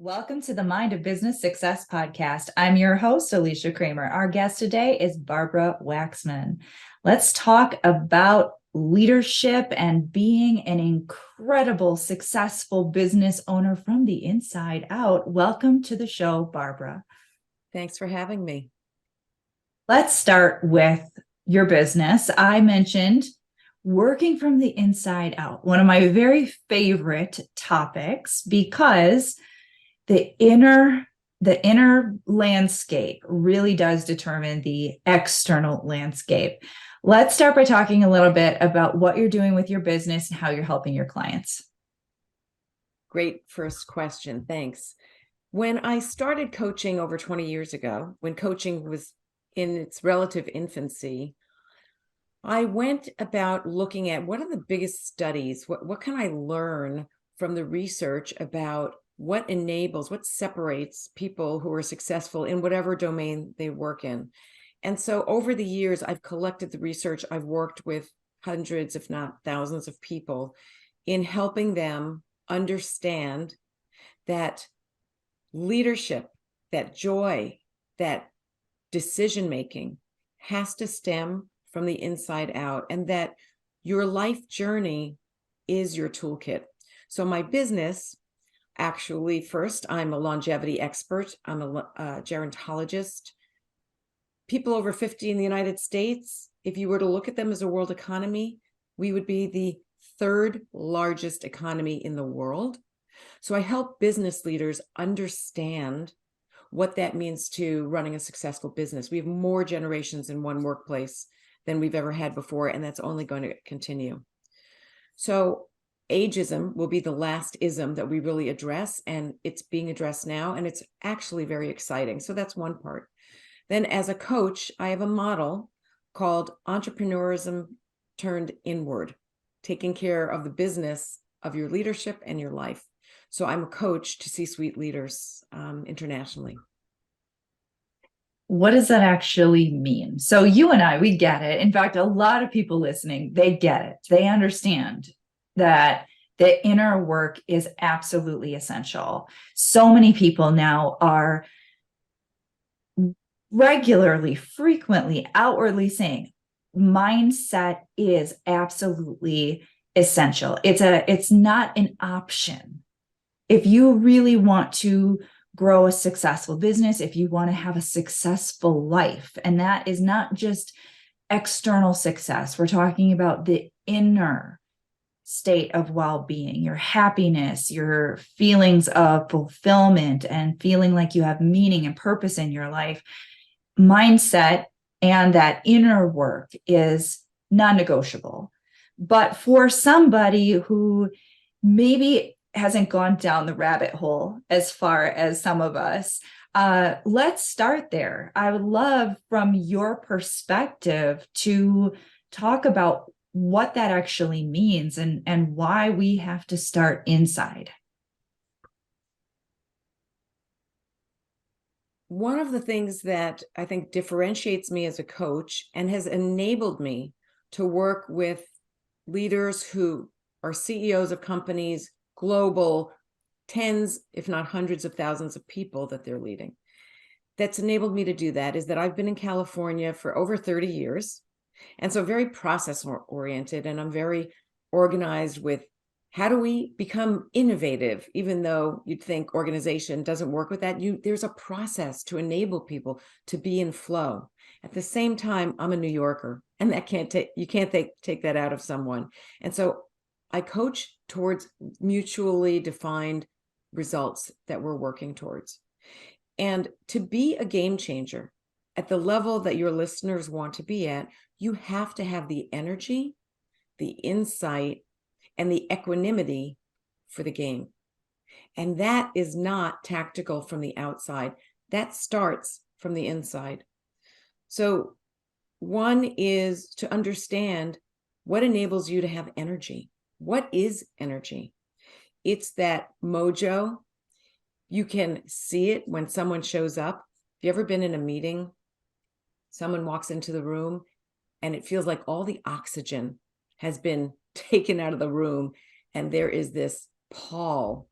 Welcome to the Mind of Business Success podcast. I'm your host, Alicia Cramer. Our guest today is Barbara Waxman. Let's talk about leadership and being an incredible, successful business owner from the inside out. Welcome to the show, Barbara. Thanks for having me. Let's start with your business. I mentioned working from the inside out, one of my very favorite topics, because the inner landscape really does determine the external landscape. Let's start by talking a little bit about what you're doing with your business and how you're helping your clients. Great first question. Thanks. When I started coaching over 20 years ago, when coaching was in its relative infancy, I went about looking at what are the biggest studies, what can I learn from the research about what separates people who are successful in whatever domain they work in. And so over the years, I've collected the research. I've worked with hundreds, if not thousands of people in helping them understand that leadership, that joy, that decision-making has to stem from the inside out, and that your life journey is your toolkit. So my business, actually, first, I'm a longevity expert. I'm a gerontologist. People over 50 in the United States, if you were to look at them as a world economy, we would be the third largest economy in the world. So I help business leaders understand what that means to running a successful business. We have more generations in one workplace than we've ever had before, and that's only going to continue. So ageism will be the last ism that we really address, and it's being addressed now, and it's actually very exciting. So that's one part. Then as a coach, I have a model called Entrepreneurism Turned Inward, taking care of the business of your leadership and your life. So I'm a coach to C-suite leaders internationally. What does that actually mean? So you and I, we get it. In fact, a lot of people listening, they get it. They understand that the inner work is absolutely essential. So many people now are regularly, frequently, outwardly saying mindset is absolutely essential. It's not an option. If you really want to grow a successful business, if you want to have a successful life, and that is not just external success, we're talking about the inner state of well-being, your happiness, your feelings of fulfillment, and feeling like you have meaning and purpose in your life. Mindset and that inner work is non-negotiable. But for somebody who maybe hasn't gone down the rabbit hole as far as some of us, let's start there. I would love, from your perspective, to talk about what that actually means and why we have to start inside. One of the things that I think differentiates me as a coach and has enabled me to work with leaders who are CEOs of companies, global, tens, if not hundreds of thousands of people that they're leading. That's enabled me to do that is that I've been in California for over 30 years. And so very process oriented, and I'm very organized with how do we become innovative, even though you'd think organization doesn't work with that. There's a process to enable people to be in flow. At the same time, I'm a New Yorker, and you can't take that out of someone. And so I coach towards mutually defined results that we're working towards. And to be a game changer at the level that your listeners want to be at, you have to have the energy, the insight, and the equanimity for the game. And that is not tactical from the outside. That starts from the inside. So one is to understand what enables you to have energy. What is energy? It's that mojo. You can see it when someone shows up. Have you ever been in a meeting? Someone walks into the room and it feels like all the oxygen has been taken out of the room, and there is this pall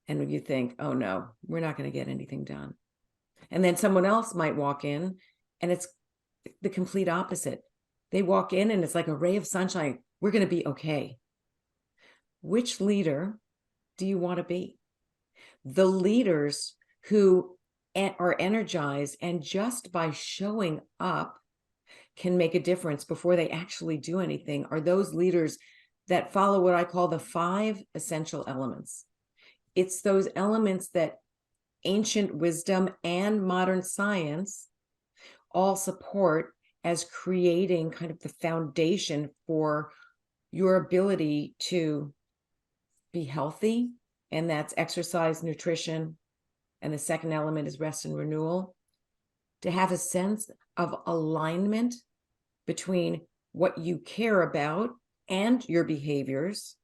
And you think, oh no, we're not going to get anything done. And then someone else might walk in and it's the complete opposite. They walk in and it's like a ray of sunshine. We're going to be okay. Which leader do you want to be? The leaders who are energized and just by showing up can make a difference before they actually do anything are those leaders that follow what I call the 5 essential elements. It's those elements that ancient wisdom and modern science all support as creating kind of the foundation for your ability to be healthy. And that's exercise, nutrition. And the second element is rest and renewal. To have a sense of alignment between what you care about and your behaviors,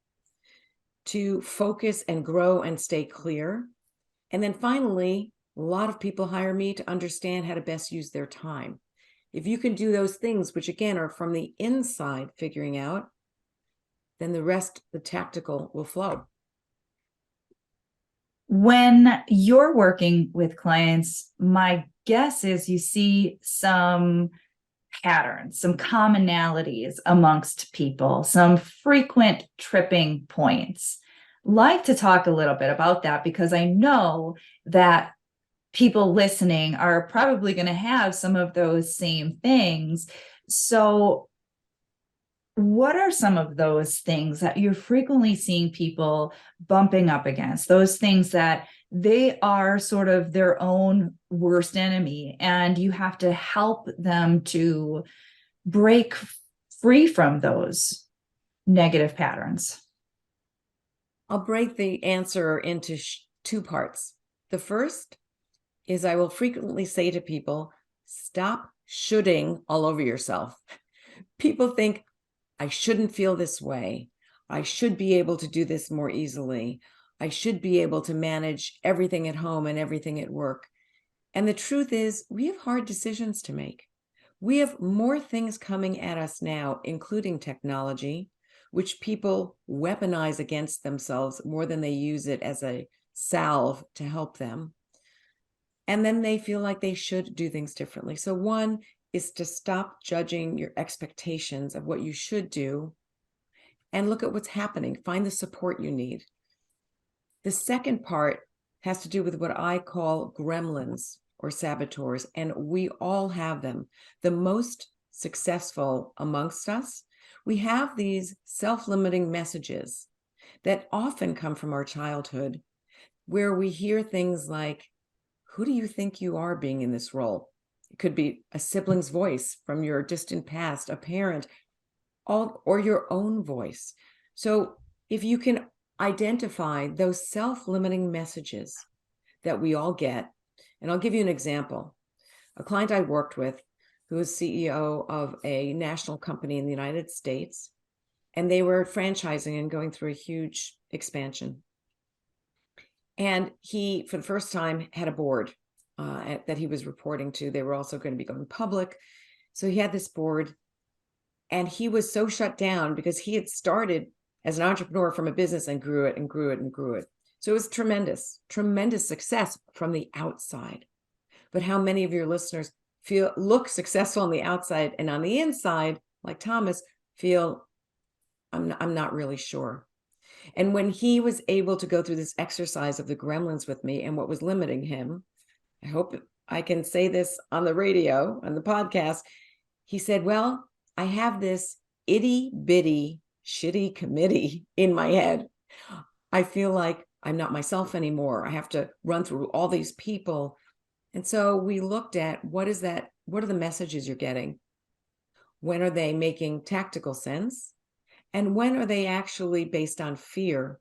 to focus and grow and stay clear. And then finally, a lot of people hire me to understand how to best use their time. If you can do those things, which again are from the inside figuring out, then the rest, the tactical, will flow. When you're working with clients, my guess is you see some patterns, some commonalities amongst people, some frequent tripping points. Like to talk a little bit about that because I know that people listening are probably going to have some of those same things. So what are some of those things that you're frequently seeing people bumping up against? Those things that they are sort of their own worst enemy, and you have to help them to break free from those negative patterns. I'll break the answer into 2 parts. The first is I will frequently say to people, stop shoulding all over yourself. People think, I shouldn't feel this way. I should be able to do this more easily. I should be able to manage everything at home and everything at work. And the truth is, we have hard decisions to make. We have more things coming at us now, including technology, which people weaponize against themselves more than they use it as a salve to help them. And then they feel like they should do things differently. So one is to stop judging your expectations of what you should do and look at what's happening. Find the support you need. The second part has to do with what I call gremlins or saboteurs, and we all have them. The most successful amongst us, we have these self-limiting messages that often come from our childhood, where we hear things like, who do you think you are being in this role? It could be a sibling's voice from your distant past, a parent, or your own voice. So if you can identify those self-limiting messages that we all get, and I'll give you an example. A client I worked with who is CEO of a national company in the United States, and they were franchising and going through a huge expansion. And he, for the first time, had a board that he was reporting to. They were also going to be going public. So he had this board, and he was so shut down because he had started as an entrepreneur from a business and grew it and grew it and grew it. So it was tremendous, tremendous success from the outside. But how many of your listeners look successful on the outside and on the inside, like Thomas, feel, I'm not really sure. And when he was able to go through this exercise of the gremlins with me and what was limiting him, I hope I can say this on the radio, on the podcast, he said, well, I have this itty bitty shitty committee in my head. I feel like I'm not myself anymore. I have to run through all these people. And so we looked at what are the messages you're getting? When are they making tactical sense? And when are they actually based on fear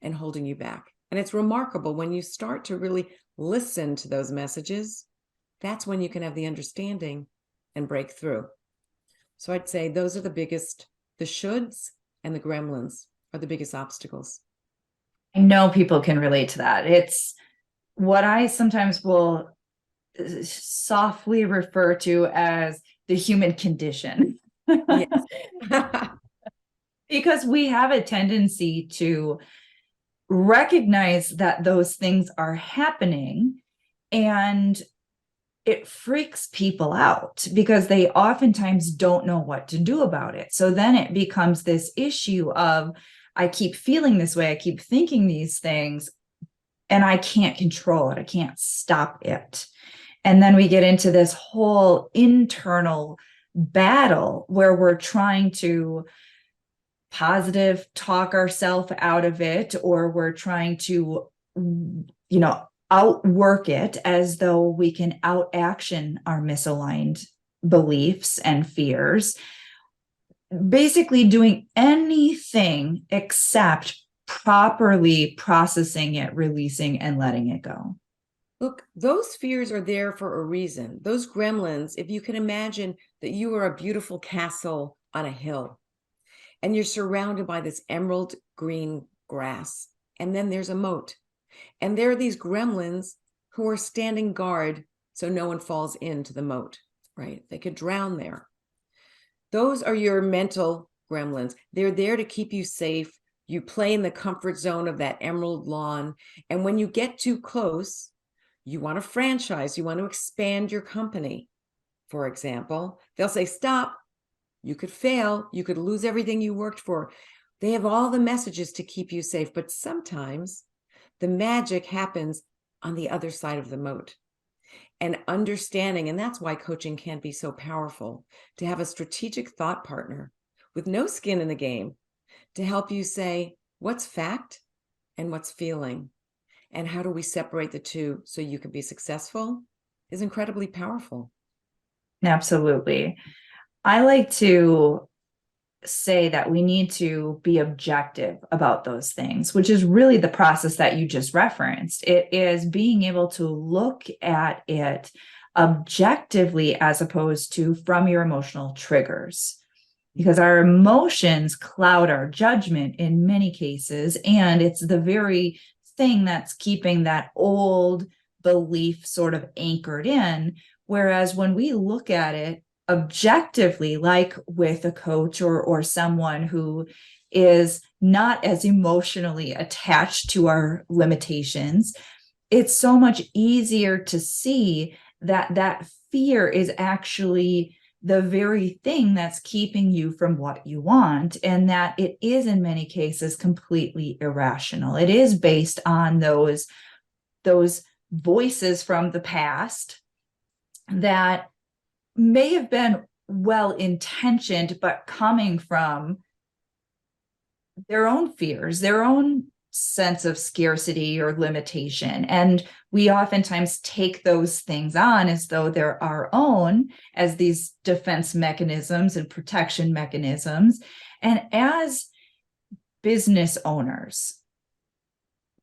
and holding you back? And it's remarkable when you start to really listen to those messages, that's when you can have the understanding and break through. So I'd say those are the biggest, the shoulds and the gremlins are the biggest obstacles. I know people can relate to that. It's what I sometimes will softly refer to as the human condition. Yes. Because we have a tendency to recognize that those things are happening, and it freaks people out because they oftentimes don't know what to do about it. So then it becomes this issue of, I keep feeling this way, I keep thinking these things, and I can't control it, I can't stop it. And then we get into this whole internal battle where we're trying to positive talk ourselves out of it, or we're trying to, outwork it as though we can out action our misaligned beliefs and fears, basically doing anything except properly processing it, releasing, and letting it go. Look, those fears are there for a reason. Those gremlins, if you can imagine that you are a beautiful castle on a hill and you're surrounded by this emerald green grass, and then there's a moat. And there are these gremlins who are standing guard so no one falls into the moat, right? They could drown there. Those are your mental gremlins. They're there to keep you safe. You play in the comfort zone of that emerald lawn. And when you get too close, you want to franchise, you want to expand your company, for example, they'll say, stop, you could fail, you could lose everything you worked for. They have all the messages to keep you safe, but sometimes the magic happens on the other side of the moat. And understanding, and that's why coaching can be so powerful, to have a strategic thought partner with no skin in the game to help you say, what's fact and what's feeling? And how do we separate the two so you can be successful is incredibly powerful. Absolutely. I like to say that we need to be objective about those things, which is really the process that you just referenced. It is being able to look at it objectively as opposed to from your emotional triggers, because our emotions cloud our judgment in many cases. And it's the very thing that's keeping that old belief sort of anchored in. Whereas when we look at it objectively, like with a coach or someone who is not as emotionally attached to our limitations, it's so much easier to see that that fear is actually the very thing that's keeping you from what you want, and that it is in many cases completely irrational. It is based on those voices from the past that may have been well-intentioned, but coming from their own fears, their own sense of scarcity or limitation. And we oftentimes take those things on as though they're our own, as these defense mechanisms and protection mechanisms. And as business owners,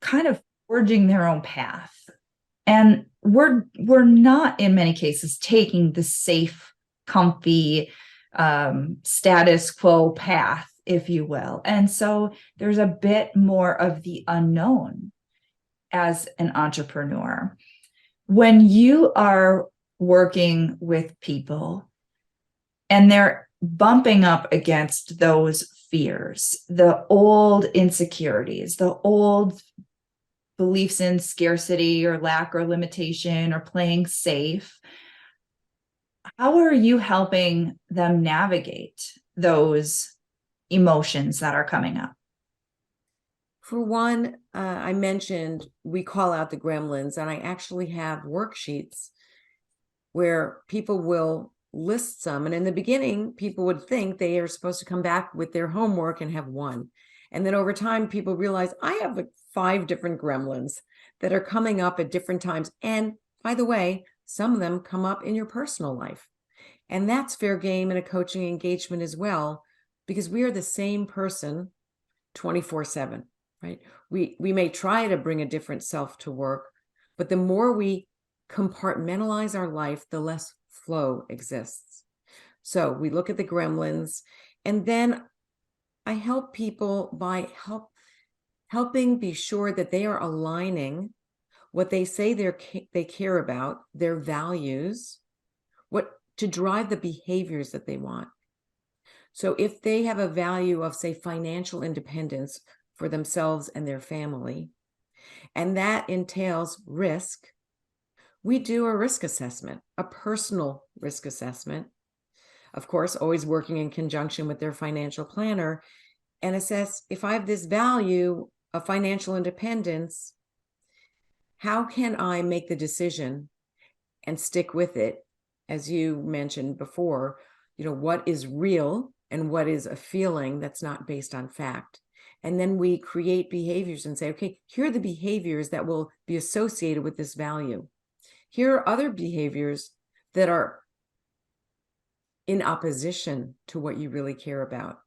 kind of forging their own path. And we're not in many cases taking the safe, comfy, status quo path, if you will. And so there's a bit more of the unknown as an entrepreneur. When you are working with people and they're bumping up against those fears, the old insecurities, the old beliefs in scarcity or lack or limitation or playing safe, how are you helping them navigate those emotions that are coming up? For one, I mentioned we call out the gremlins, and I actually have worksheets where people will list some. And in the beginning, people would think they are supposed to come back with their homework and have one. And then over time, people realize I have like 5 different gremlins that are coming up at different times. And by the way, some of them come up in your personal life. And that's fair game in a coaching engagement as well, because we are the same person 24/7, right? We may try to bring a different self to work, but the more we compartmentalize our life, the less flow exists. So we look at the gremlins, and then I help people by helping be sure that they are aligning what they say they care about, their values, what to drive the behaviors that they want. So if they have a value of, say, financial independence for themselves and their family. And that entails risk. We do a risk assessment, a personal risk assessment, of course, always working in conjunction with their financial planner, and assess, if I have this value of financial independence, how can I make the decision and stick with it? As you mentioned before, what is real and what is a feeling that's not based on fact. And then we create behaviors and say, okay, here are the behaviors that will be associated with this value. Here are other behaviors that are in opposition to what you really care about.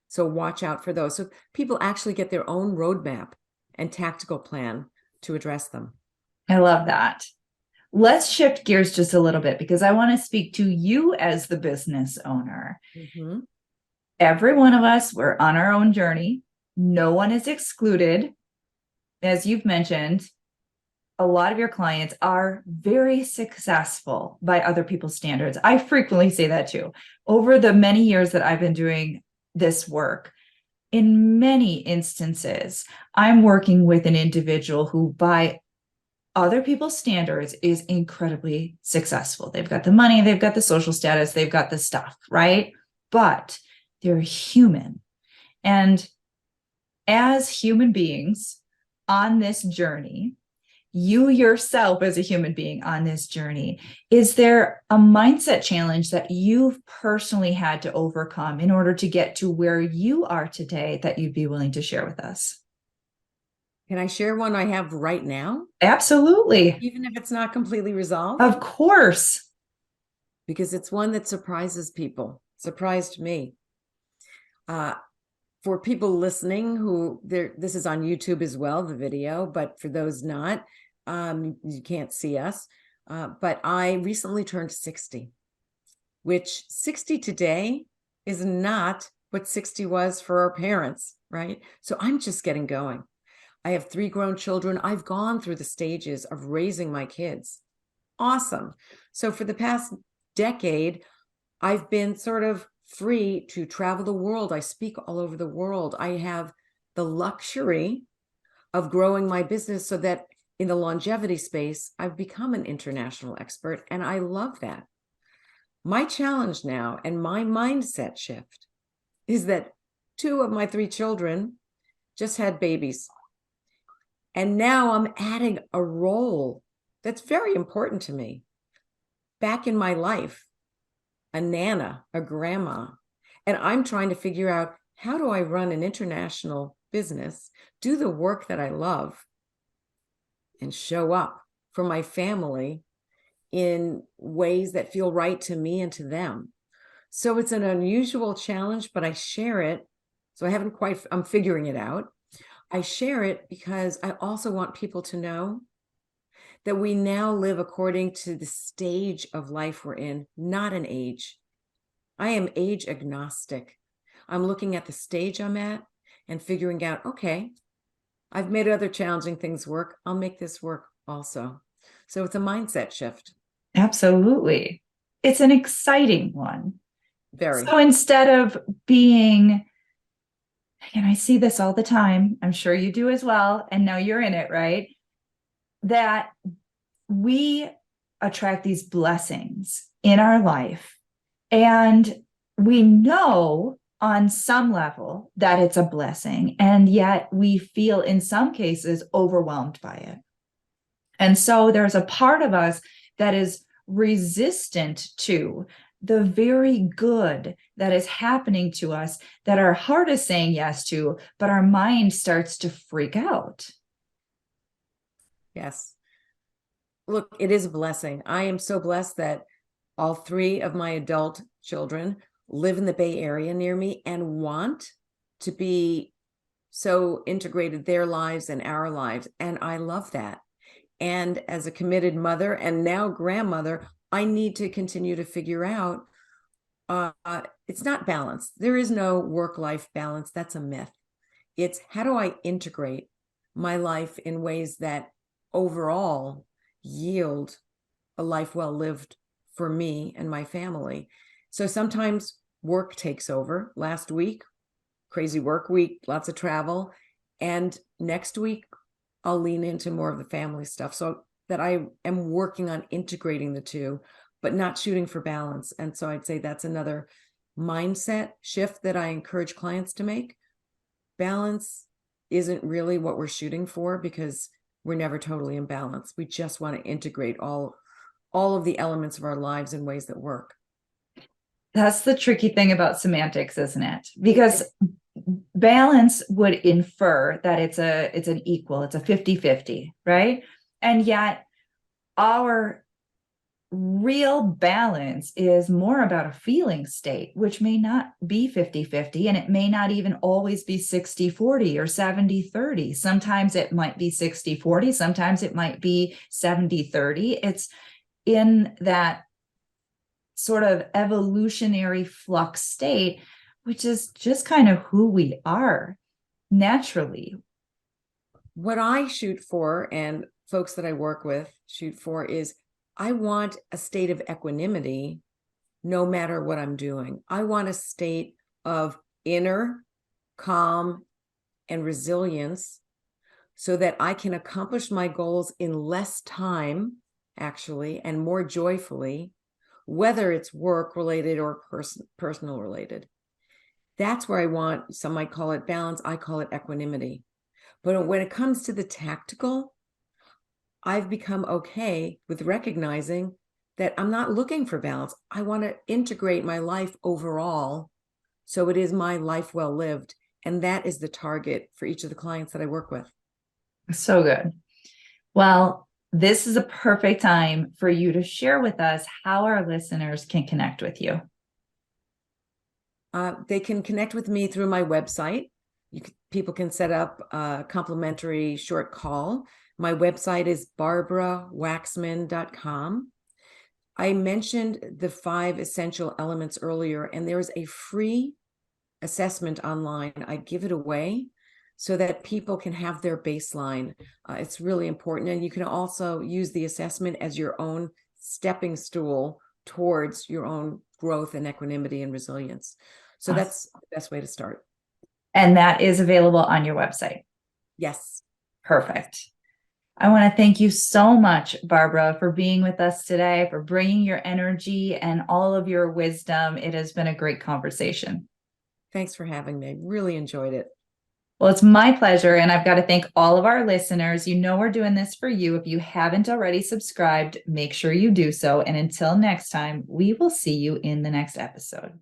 So watch out for those. So people actually get their own roadmap and tactical plan to address them. I love that. Let's shift gears just a little bit, because I want to speak to you as the business owner. Mm-hmm. Every one of us, we're on our own journey. No one is excluded. As you've mentioned, a lot of your clients are very successful by other people's standards. I frequently say that too. Over the many years that I've been doing this work, in many instances, I'm working with an individual who, by other people's standards, is incredibly successful. They've got the money, they've got the social status, they've got the stuff, right? But they're human. And as human beings on this journey, you yourself as a human being on this journey, is there a mindset challenge that you've personally had to overcome in order to get to where you are today that you'd be willing to share with us? Can I share one I have right now? Absolutely. Even if it's not completely resolved? Of course. Because it's one that surprises people, surprised me. For people listening this is on YouTube as well, the video, but for those not, you can't see us. But I recently turned 60, which 60 today is not what 60 was for our parents, right? So I'm just getting going. I have 3 grown children. I've gone through the stages of raising my kids. Awesome. So for the past decade, I've been sort of free to travel the world. I speak all over the world. I have the luxury of growing my business so that in the longevity space, I've become an international expert, and I love that. My challenge now and my mindset shift is that 2 of my 3 children just had babies. And now I'm adding a role that's very important to me back in my life. A nana, a grandma, and I'm trying to figure out, how do I run an international business, do the work that I love, and show up for my family in ways that feel right to me and to them. So it's an unusual challenge, but I share it. So I'm figuring it out. I share it because I also want people to know that we now live according to the stage of life we're in, not an age. I am age agnostic. I'm looking at the stage I'm at and figuring out, okay, I've made other challenging things work. I'll make this work also. So it's a mindset shift. Absolutely. It's an exciting one. Very. So instead of being, and I see this all the time, I'm sure you do as well, and now you're in it, right? That we attract these blessings in our life, and we know on some level that it's a blessing, and yet we feel in some cases overwhelmed by it. And so there's a part of us that is resistant to the very good that is happening to us, that our heart is saying yes to, but our mind starts to freak out. Yes. Look, it is a blessing. I am so blessed that all 3 of my adult children live in the Bay Area near me and want to be so integrated, their lives and our lives. And I love that. And as a committed mother and now grandmother, I need to continue to figure out, it's not balanced. There is no work-life balance. That's a myth. It's, how do I integrate my life in ways that overall yield a life well lived for me and my family? So sometimes work takes over. Last week, crazy work week, lots of travel. And next week, I'll lean into more of the family stuff, so that I am working on integrating the two, but not shooting for balance. And so I'd say that's another mindset shift that I encourage clients to make. Balance isn't really what we're shooting for, because we're never totally in balance. We just want to integrate all of the elements of our lives in ways that work. That's the tricky thing about semantics, isn't it? Because balance would infer that it's an equal, it's a 50-50, right? And yet our real balance is more about a feeling state, which may not be 50-50, and it may not even always be 60-40 or 70-30. Sometimes it might be 60-40, sometimes it might be 70-30. It's in that sort of evolutionary flux state, which is just kind of who we are naturally. What I shoot for, and folks that I work with shoot for, is I want a state of equanimity no matter what I'm doing. I want a state of inner calm and resilience so that I can accomplish my goals in less time, actually, and more joyfully, whether it's work related or personal related. That's where I want, some might call it balance, I call it equanimity. But when it comes to the tactical, I've become okay with recognizing that I'm not looking for balance. I want to integrate my life overall, so it is my life well lived. And that is the target for each of the clients that I work with. So good. Well, this is a perfect time for you to share with us how our listeners can connect with you. They can connect with me through my website. People can set up a complimentary short call. My website is barbarawaxman.com. I mentioned the 5 essential elements earlier, and there's a free assessment online. I give it away so that people can have their baseline. It's really important. And you can also use the assessment as your own stepping stool towards your own growth and equanimity and resilience. So that's the best way to start. And that is available on your website. Yes. Perfect. I want to thank you so much, Barbara, for being with us today, for bringing your energy and all of your wisdom. It has been a great conversation. Thanks for having me. I really enjoyed it. Well, it's my pleasure. And I've got to thank all of our listeners. You know, we're doing this for you. If you haven't already subscribed, make sure you do so. And until next time, we will see you in the next episode.